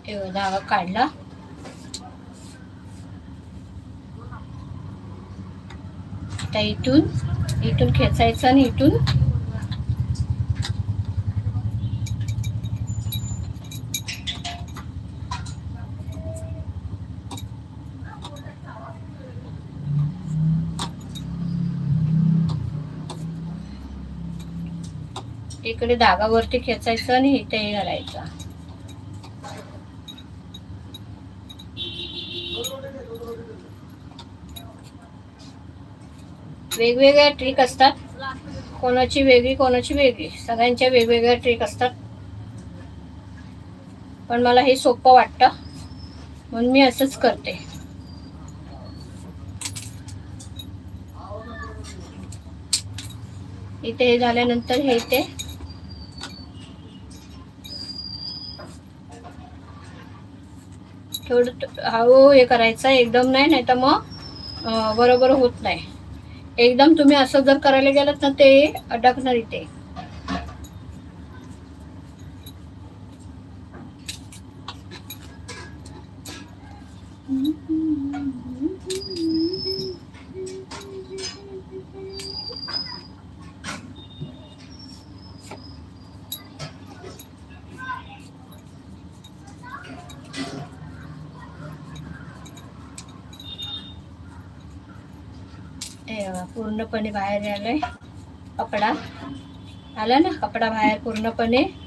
धागा काढला. आता इथून खेचायचं आणि इथून इकडे धागा वरती खेचायचं आणि इथे घालायचं. वेगवेगळ्या ट्रिक असतात, कोणाची वेगळी कोणाची वेगळी, सगळ्यांच्या वेगवेगळ्या ट्रिक असतात. पण मला हे सोपं वाटतं म्हणून मी असंच करते. इथे हे झाल्यानंतर हे इथे थोडं हळू हे करायचं, एकदम नाही, नाही तर मग बरोबर होत नाही. एकदम तुम्ही असं जर करायला गेलात ना ते अडकणार इथे. पूर्णपणे बाहेर आलाय कपडा, आला ना कपडा बाहेर पूर्णपणे.